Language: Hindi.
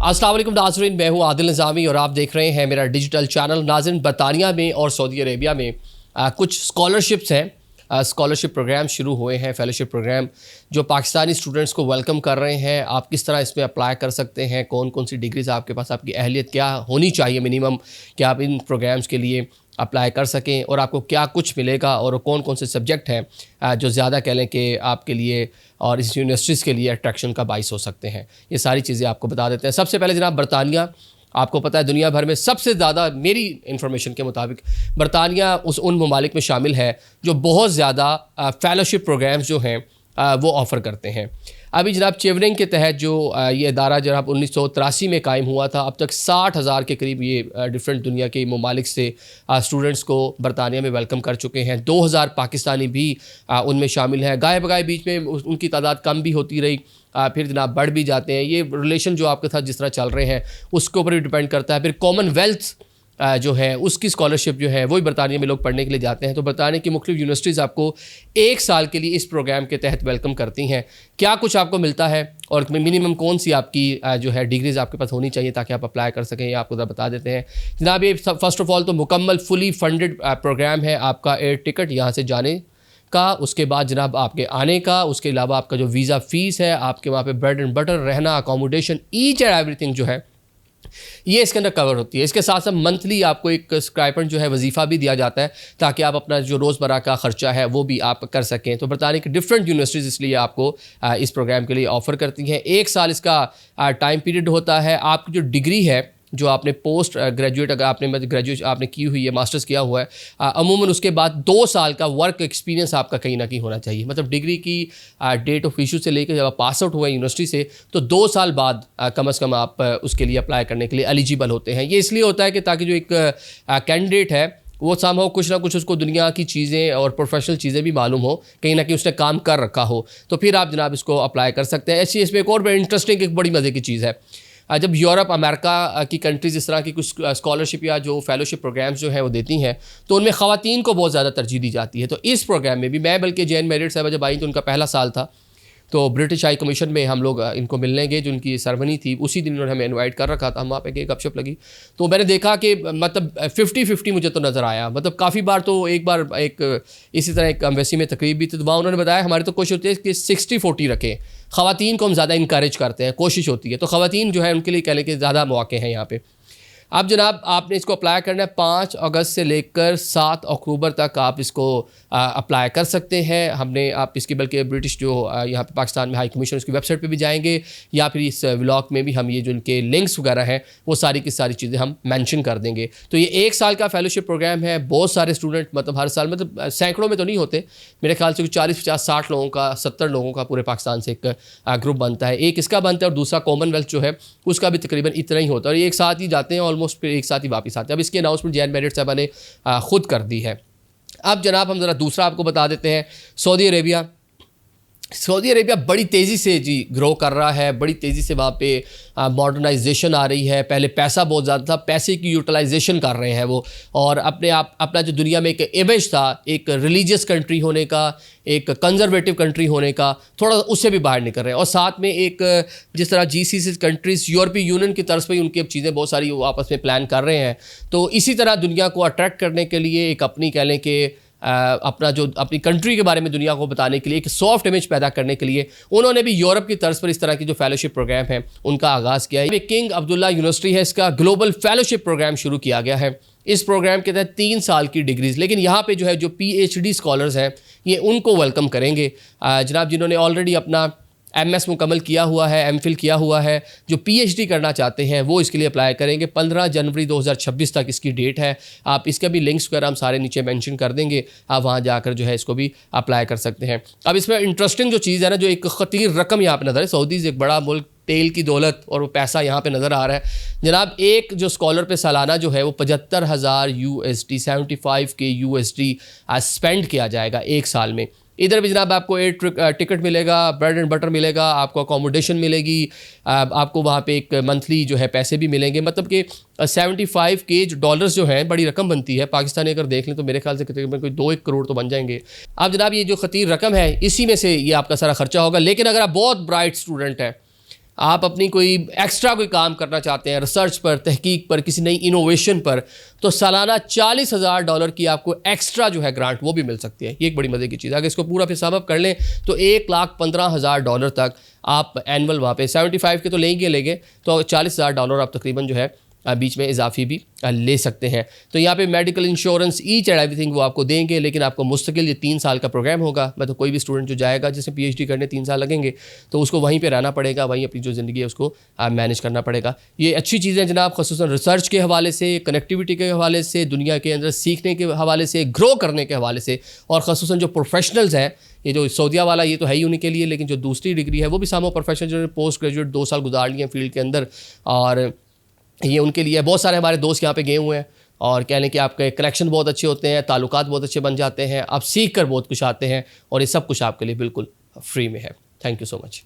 अस्सलाम वालेकुम नाज़रीन, मैं हूँ आदिल निज़ामी और आप देख रहे हैं मेरा डिजिटल चैनल। नाज़रीन, बरतानिया में और सऊदी अरेबिया में कुछ स्कॉलरशिप्स हैं, स्कॉलरशिप प्रोग्राम शुरू हुए हैं, फेलोशिप प्रोग्राम जो पाकिस्तानी स्टूडेंट्स को वेलकम कर रहे हैं। आप किस तरह इसमें अप्लाई कर सकते हैं, कौन कौन सी डिग्रीज़ आपके पास, आपकी अहलियत क्या होनी चाहिए मिनिमम कि आप इन प्रोग्राम्स के लिए अप्लाई कर सकें, और आपको क्या कुछ मिलेगा और कौन कौन से सब्जेक्ट हैं जो ज़्यादा कह लें कि आपके लिए और इस यूनिवर्सिटीज़ के लिए अट्रैक्शन का बाइस हो सकते हैं। ये सारी चीज़ें आपको बता देते हैं। सबसे पहले जनाब, बरतानिया, आपको पता है दुनिया भर में सबसे ज़्यादा, मेरी इन्फॉर्मेशन के मुताबिक बरतानिया उन ममालिक में शामिल है जो बहुत ज़्यादा फेलोशिप प्रोग्राम्स जो हैं वो ऑफ़र करते हैं। अभी जनाब चेवरिंग के तहत जो ये इदारा जनाब 1983 में कायम हुआ था, अब तक 60,000 के करीब ये डिफरेंट दुनिया के ममालिक से स्टूडेंट्स को बरतानिया में वेलकम कर चुके हैं। 2000 पाकिस्तानी भी उनमें शामिल हैं। गाय बगाए बीच में उनकी तादाद कम भी होती रही, फिर जनाब बढ़ भी जाते हैं। ये रिलेशन जो आपके साथ जिस तरह चल रहे हैं उसके ऊपर भी डिपेंड करता है। फिर कॉमनवेल्थ जो है उसकी स्कॉलरशिप जो है वही बरतानिया में लोग पढ़ने के लिए जाते हैं। तो बरतानिया की मुख्तलिफ यूनिवर्सिटीज़ आपको 1 साल के लिए इस प्रोग्राम के तहत वेलकम करती हैं। क्या कुछ आपको मिलता है और मिनिमम कौन सी आपकी जो है डिग्रीज़ आपके पास होनी चाहिए ताकि आप अप्लाई कर सकें, ये आपको ज़रा बता देते हैं जनाब। ये फ़र्स्ट ऑफ़ ऑल तो मुकम्मल फुली फंडेड प्रोग्राम है। आपका एयर टिकट यहाँ से जाने का, उसके बाद जनाब आपके आने का, उसके अलावा आपका जो वीज़ा फ़ीस है, आपके वहाँ पे ब्रेड एंड बटर, रहना, अकोमोडेशन, ईच एंड एवरीथिंग जो है ये इसके अंदर कवर होती है। इसके साथ साथ मंथली आपको एक स्टाइपेंड जो है वजीफ़ा भी दिया जाता है ताकि आप अपना जो रोज़मर्रा का ख़र्चा है वो भी आप कर सकें। तो बरतानिया की डिफरेंट यूनिवर्सिटीज़ इसलिए आपको इस प्रोग्राम के लिए ऑफ़र करती हैं। 1 साल इसका टाइम पीरियड होता है। आपकी जो डिग्री है, जो आपने पोस्ट ग्रेजुएट, अगर आपने ग्रेजुएट आपने की हुई है, मास्टर्स किया हुआ है, अमूमन उसके बाद 2 साल का वर्क एक्सपीरियंस आपका कहीं ना कहीं होना चाहिए। मतलब डिग्री की डेट ऑफ इशू से लेकर जब आप पास आउट हुए यूनिवर्सिटी से, तो 2 साल बाद कम से कम आप उसके लिए अप्लाई करने के लिए एलिजिबल होते हैं। ये इसलिए होता है कि ताकि जो एक कैंडिडेट है वो सामहाउ कुछ ना कुछ उसको दुनिया की चीज़ें और प्रोफेशनल चीज़ें भी मालूम हो, कहीं ना कहीं उसने काम कर रखा हो, तो फिर आप जनाब इसको अप्लाई कर सकते हैं। ऐसी इसमें एक और बड़ी इंटरेस्टिंग, एक बड़ी मज़े की चीज़ है, जब यूरोप, अमेरिका की कंट्रीज़ इस तरह की कुछ स्कॉलरशिप या जो फेलोशिप प्रोग्राम्स जो हैं वो देती हैं, तो उनमें ख़वातीन को बहुत ज़्यादा तरजीह दी जाती है। तो इस प्रोग्राम में भी मैं, बल्कि जैन मेरिट साहब जब आई तो उनका पहला साल था, तो ब्रिटिश हाई कमीशन में हम लोग इनको मिलने गए, जो उनकी सरमनी थी उसी दिन उन्होंने हमें इनवाइट कर रखा था। हम वहाँ पे गए, गपशप लगी, तो मैंने देखा कि मतलब 50-50 मुझे तो नज़र आया। मतलब काफ़ी बार, तो एक बार एक इसी तरह एक एम्बेसी में तकरीब भी थी, तो वहाँ उन्होंने बताया हमारी तो कोशिश होती है कि 60-40 रखें, ख़वातीन को हम ज़्यादा इंकरेज करते हैं, कोशिश होती है। तो ख़वातीन जो है उनके लिए कह लें कि ज़्यादा मौके हैं यहाँ पे। अब जनाब आपने इसको अप्लाई करना है 5 अगस्त से लेकर 7 अक्टूबर तक आप इसको अप्लाई कर सकते हैं। हमने आप इसकी, बल्कि ब्रिटिश जो यहाँ पे पाकिस्तान में हाई कमीशन, उसकी वेबसाइट पे भी जाएंगे, या फिर इस व्लॉग में भी हम ये जो इनके लिंक्स वगैरह हैं वो सारी की सारी चीज़ें हम मेंशन कर देंगे। तो ये 1 साल का फेलोशिप प्रोग्राम है। बहुत सारे स्टूडेंट, मतलब हर साल, मतलब सैकड़ों में तो नहीं होते, मेरे ख्याल से 40-50-60 लोगों का, 70 लोगों का पूरे पाकिस्तान से एक ग्रुप बनता है। एक इसका बनता है और दूसरा कॉमनवेल्थ जो है उसका भी तकरीबन इतना ही होता है, और ये एक साथ ही जाते हैं ऑलमोस्ट, फिर एक साथ ही वापस आते हैं। अब इसकी अनाउंसमेंट जैन मेरिट साहब ने खुद कर दी है। अब जनाब हम ज़रा दूसरा आपको बता देते हैं, सऊदी अरेबिया। सऊदी अरेबिया बड़ी तेज़ी से जी ग्रो कर रहा है, बड़ी तेज़ी से वहाँ पे मॉडर्नाइजेशन आ रही है। पहले पैसा बहुत ज़्यादा था, पैसे की यूटिलाइजेशन कर रहे हैं वो, और अपना जो दुनिया में एक इमेज था एक रिलीजियस कंट्री होने का, एक कंजर्वेटिव कंट्री होने का, थोड़ा उससे भी बाहर निकल रहे हैं। और साथ में एक जिस तरह GCC कंट्रीज़ यूरोपीय यूनियन की तरफ से उनकी अब चीज़ें बहुत सारी वो आपस में प्लान कर रहे हैं, तो इसी तरह दुनिया को अट्रैक्ट करने के लिए एक अपनी, कह लें कि अपना जो अपनी कंट्री के बारे में दुनिया को बताने के लिए, एक सॉफ्ट इमेज पैदा करने के लिए उन्होंने भी यूरोप की तर्ज पर इस तरह की जो फेलोशिप प्रोग्राम है उनका आगाज़ किया है। किंग अब्दुल्ला यूनिवर्सिटी है, इसका ग्लोबल फेलोशिप प्रोग्राम शुरू किया गया है। इस प्रोग्राम के तहत 3 साल की डिग्रीज़, लेकिन यहाँ पे जो है जो PhD स्कॉलर्स हैं ये उनको वेलकम करेंगे। जनाब जिन्होंने ऑलरेडी अपना MS मुकम्मल किया हुआ है, MPhil किया हुआ है, जो PhD करना चाहते हैं वो इसके लिए अप्लाई करेंगे। 15 जनवरी 2026 तक इसकी डेट है। आप इसके भी लिंक्स वगैरह हम सारे नीचे मेंशन कर देंगे, आप वहाँ जाकर जो है इसको भी अप्लाई कर सकते हैं। अब इसमें इंटरेस्टिंग जो चीज़ है ना, जो एक ख़तीर रकम यहाँ पर नज़र है, सऊदीज़ एक बड़ा मुल्क, तेल की दौलत, और वो पैसा यहाँ पे नज़र आ रहा है जनाब। एक जो स्कॉलर पे सालाना जो है वो 75,000 USD, 75K USD स्पेंड किया जाएगा 1 साल में। इधर भी जनाब आपको एयर टिकट मिलेगा, ब्रेड एंड बटर मिलेगा, आपको अकोमोडेशन मिलेगी, आपको वहाँ पे एक मंथली जो है पैसे भी मिलेंगे। मतलब कि 75K डॉलर्स जो हैं बड़ी रकम बनती है। पाकिस्तानी अगर देख लें तो मेरे ख्याल से तकरीबन कोई 2-1 करोड़ तो बन जाएंगे। अब जनाब ये जो ख़तीर रकम है इसी में से ये आपका सारा खर्चा होगा। लेकिन अगर आप बहुत ब्राइट स्टूडेंट हैं, आप अपनी कोई एक्स्ट्रा कोई काम करना चाहते हैं, रिसर्च पर, तहकीक पर, किसी नई इनोवेशन पर, तो सालाना $40,000 की आपको एक्स्ट्रा जो है ग्रांट वो भी मिल सकती है। ये एक बड़ी मज़े की चीज़ है। अगर इसको पूरा फिर सम अप कर लें तो $1,15,000 तक आप एनुअल वहाँ पे 75 के तो लेंगे तो $40,000 आप तकरीबन जो है बीच में इजाफी भी ले सकते हैं। तो यहाँ पे medical insurance each and everything वो आपको देंगे, लेकिन आपको मुस्तकिल ये 3 साल का प्रोग्राम होगा। मतलब कोई भी स्टूडेंट जो जाएगा, जिसे PhD करने 3 साल लगेंगे, तो उसको वहीं पे रहना पड़ेगा, वहीं अपनी जो ज़िंदगी है उसको मैनेज करना पड़ेगा। ये अच्छी चीज़ें जनाब, ख़ुसूसन रिसर्च के हवाले से, कनेक्टिविटी के हवाले से, दुनिया के अंदर सीखने के हवाले से, ग्रो करने के हवाले से, और ख़ुसूसन जो प्रोफेशनल्स हैं, ये जो सऊदीया वाला ये तो है ही उन्हीं के लिए, लेकिन जो दूसरी डिग्री है वो भी सामो प्रोफेशनल जिन्होंने पोस्ट ग्रेजुएट 2 साल गुजार लिए हैं फील्ड के अंदर, और ये उनके लिए। बहुत सारे हमारे दोस्त यहाँ पे गए हुए हैं और कह लें कि आपके कलेक्शन बहुत अच्छे होते हैं, ताल्लुकात बहुत अच्छे बन जाते हैं, आप सीख कर बहुत कुछ आते हैं, और ये सब कुछ आपके लिए बिल्कुल फ्री में है। Thank you so much.